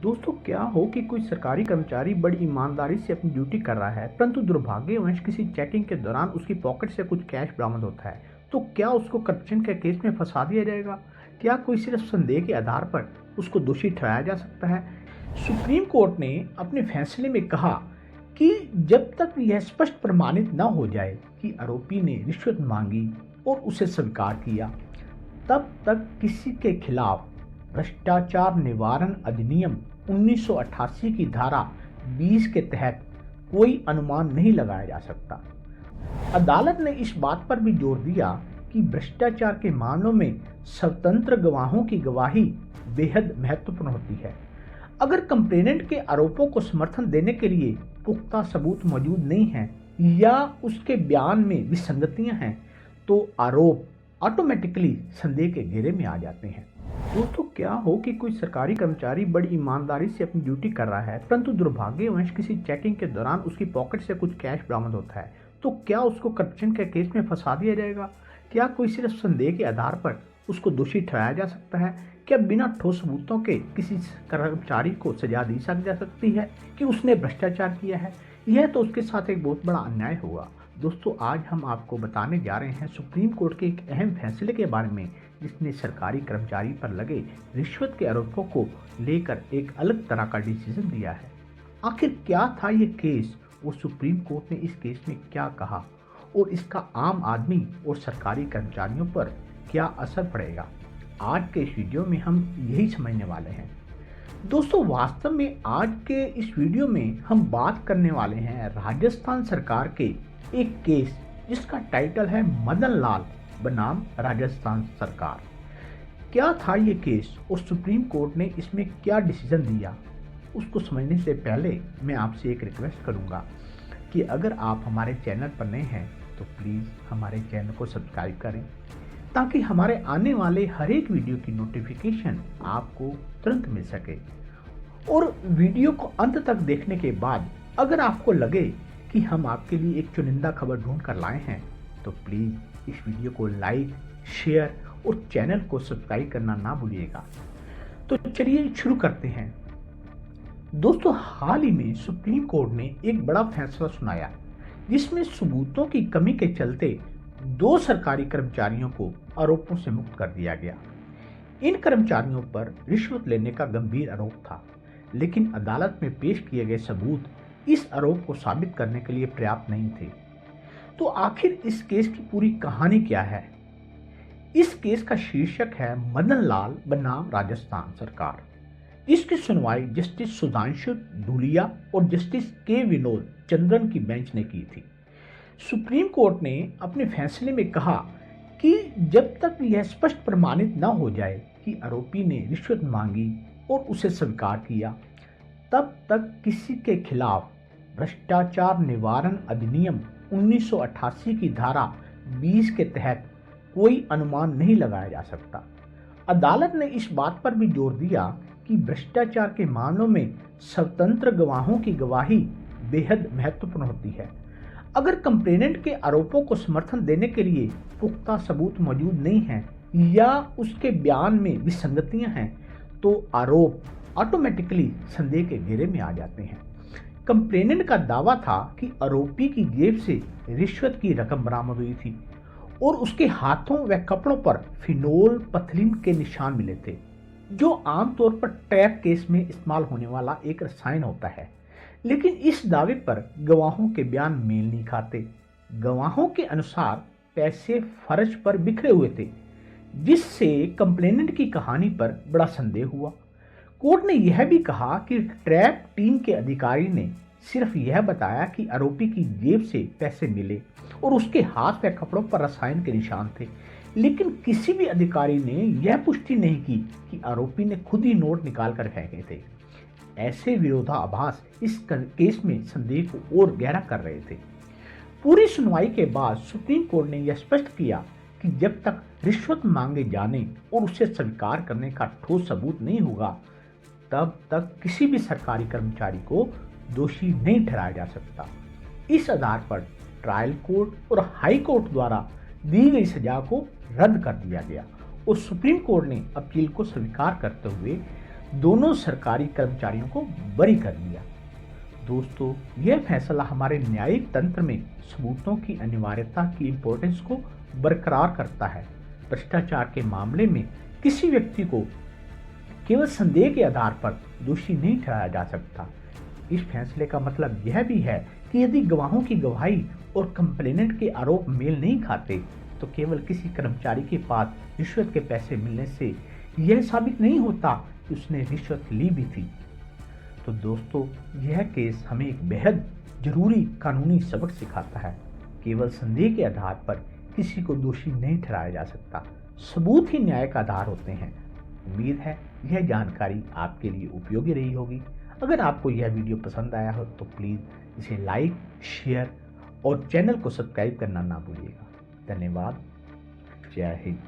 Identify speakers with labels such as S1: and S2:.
S1: दोस्तों, क्या हो कि कोई सरकारी कर्मचारी बड़ी ईमानदारी से अपनी ड्यूटी कर रहा है, परंतु दुर्भाग्यवश किसी चेकिंग के दौरान उसकी पॉकेट से कुछ कैश बरामद होता है। तो क्या उसको करप्शन के केस में फंसा दिया जाएगा? क्या कोई सिर्फ संदेह के आधार पर उसको दोषी ठहराया जा सकता है? सुप्रीम कोर्ट ने अपने फैसले में कहा कि जब तक यह स्पष्ट प्रमाणित न हो जाए कि आरोपी ने रिश्वत मांगी और उसे स्वीकार किया, तब तक किसी के खिलाफ भ्रष्टाचार निवारण अधिनियम 1988 की धारा 20 के तहत कोई अनुमान नहीं लगाया जा सकता। अदालत ने इस बात पर भी जोर दिया कि भ्रष्टाचार के मामलों में स्वतंत्र गवाहों की गवाही बेहद महत्वपूर्ण होती है। अगर कंप्लेनेंट के आरोपों को समर्थन देने के लिए पुख्ता सबूत मौजूद नहीं है या उसके बयान में विसंगतियां हैं, तो आरोप ऑटोमेटिकली संदेह के घेरे में आ जाते हैं। दोस्तों, क्या हो कि कोई सरकारी कर्मचारी बड़ी ईमानदारी से अपनी ड्यूटी कर रहा है, परंतु दुर्भाग्यवश किसी चेकिंग के दौरान उसकी पॉकेट से कुछ कैश बरामद होता है। तो क्या उसको करप्शन के केस में फंसा दिया जाएगा? क्या कोई सिर्फ संदेह के आधार पर उसको दोषी ठहराया जा सकता है? क्या बिना ठोस सबूतों के किसी कर्मचारी को सजा दी जा सकती है कि उसने भ्रष्टाचार किया है? यह तो उसके साथ एक बहुत बड़ा अन्याय होगा। दोस्तों, आज हम आपको बताने जा रहे हैं सुप्रीम कोर्ट के एक अहम फैसले के बारे में, जिसने सरकारी कर्मचारी पर लगे रिश्वत के आरोपों को लेकर एक अलग तरह का डिसीजन दिया है। आखिर क्या था ये केस और सुप्रीम कोर्ट ने इस केस में क्या कहा और इसका आम आदमी और सरकारी कर्मचारियों पर क्या असर पड़ेगा? आज के इस वीडियो में हम यही समझने वाले हैं। दोस्तों, वास्तव में आज के इस वीडियो में हम बात करने वाले हैं राजस्थान सरकार के एक केस जिसका टाइटल है मदन लाल बनाम राजस्थान सरकार। क्या था ये केस और सुप्रीम कोर्ट ने इसमें क्या डिसीजन दिया, उसको समझने से पहले मैं आपसे एक रिक्वेस्ट करूंगा कि अगर आप हमारे चैनल पर नए हैं तो प्लीज़ हमारे चैनल को सब्सक्राइब करें, ताकि हमारे आने वाले हर एक वीडियो की नोटिफिकेशन आपको तुरंत मिल सके। और वीडियो को अंत तक देखने के बाद अगर आपको लगे कि हम आपके लिए एक चुनिंदा खबर ढूंढ कर लाए हैं, तो प्लीज़ इस वीडियो को लाइक, शेयर और चैनल को सब्सक्राइब करना ना भूलिएगा। तो चलिए शुरू करते हैं। दोस्तों, हाल ही में सुप्रीम कोर्ट ने एक बड़ा फैसला सुनाया, जिसमें सबूतों की कमी के चलते 2 सरकारी कर्मचारियों को आरोपों से मुक्त कर दिया गया। इन कर्मचारियों पर रिश्वत लेने का गंभीर आरोप था, लेकिन अदालत में पेश किए गए सबूत इस आरोप को साबित करने के लिए पर्याप्त नहीं थे। तो आखिर इस केस की पूरी कहानी क्या है? इस केस का शीर्षक है मदन लाल बनाम राजस्थान सरकार। इसकी सुनवाई जस्टिस सुधांशु धूलिया और जस्टिस के विनोद चंद्रन की बेंच ने की थी। सुप्रीम कोर्ट ने अपने फैसले में कहा कि जब तक यह स्पष्ट प्रमाणित न हो जाए कि आरोपी ने रिश्वत मांगी और उसे स्वीकार किया, तब तक किसी के खिलाफ भ्रष्टाचार निवारण अधिनियम 1988 की धारा 20 के तहत कोई अनुमान नहीं लगाया जा सकता। अदालत ने इस बात पर भी जोर दिया कि भ्रष्टाचार के मामलों में स्वतंत्र गवाहों की गवाही बेहद महत्वपूर्ण होती है। अगर कंप्लेनेंट के आरोपों को समर्थन देने के लिए पुख्ता सबूत मौजूद नहीं है या उसके बयान में विसंगतियां हैं, तो आरोप ऑटोमेटिकली संदेह के घेरे में आ जाते हैं। कंप्लेनेंट का दावा था कि आरोपी की जेब से रिश्वत की रकम बरामद हुई थी और उसके हाथों व कपड़ों पर फिनोल पथलीन के निशान मिले थे, जो आमतौर पर ट्रैप केस में इस्तेमाल होने वाला एक रसायन होता है। लेकिन इस दावे पर गवाहों के बयान मेल नहीं खाते। गवाहों के अनुसार पैसे फर्श पर बिखरे हुए थे, जिससे कंप्लेनेंट की कहानी पर बड़ा संदेह हुआ। कोर्ट ने यह भी कहा कि ट्रैप टीम के अधिकारी ने सिर्फ यह बताया कि आरोपी की जेब से पैसे मिले और उसके हाथ व कपड़ों पर रसायन के निशान थे, लेकिन किसी भी अधिकारी ने यह पुष्टि नहीं की कि आरोपी ने खुद ही नोट निकाल कर फेंके थे। ऐसे विरोधाभास इस केस में संदेह को और गहरा कर रहे थे। पूरी सुनवाई के बाद सुप्रीम कोर्ट ने यह स्पष्ट किया कि जब तक रिश्वत मांगे जाने और उसे स्वीकार करने का ठोस सबूत नहीं होगा, तब तक किसी भी सरकारी कर्मचारी को दोषी नहीं ठहराया जा सकता। इस आधार पर ट्रायल कोर्ट और हाई कोर्ट द्वारा दी गई सजा को रद्द कर दिया गया और सुप्रीम कोर्ट ने अपील को स्वीकार करते हुए दोनों सरकारी कर्मचारियों को बरी कर दिया। दोस्तों, यह फैसला हमारे न्यायिक तंत्र में सबूतों की अनिवार्यता की इम्पोर्टेंस को बरकरार करता है। भ्रष्टाचार के मामले में किसी व्यक्ति को केवल संदेह के आधार पर दोषी नहीं ठहराया जा सकता। इस फैसले का मतलब यह भी है कि यदि गवाहों की गवाही और कंप्लेनेंट के आरोप मेल नहीं खाते, तो केवल किसी कर्मचारी के पास रिश्वत के पैसे मिलने से यह साबित नहीं होता कि उसने रिश्वत ली भी थी। तो दोस्तों, यह केस हमें एक बेहद जरूरी कानूनी सबक सिखाता है। केवल संदेह के आधार पर किसी को दोषी नहीं ठहराया जा सकता। सबूत ही न्याय का आधार होते हैं। उम्मीद है यह जानकारी आपके लिए उपयोगी रही होगी। अगर आपको यह वीडियो पसंद आया हो तो प्लीज़ इसे लाइक, शेयर और चैनल को सब्सक्राइब करना ना भूलिएगा। धन्यवाद। जय हिंद।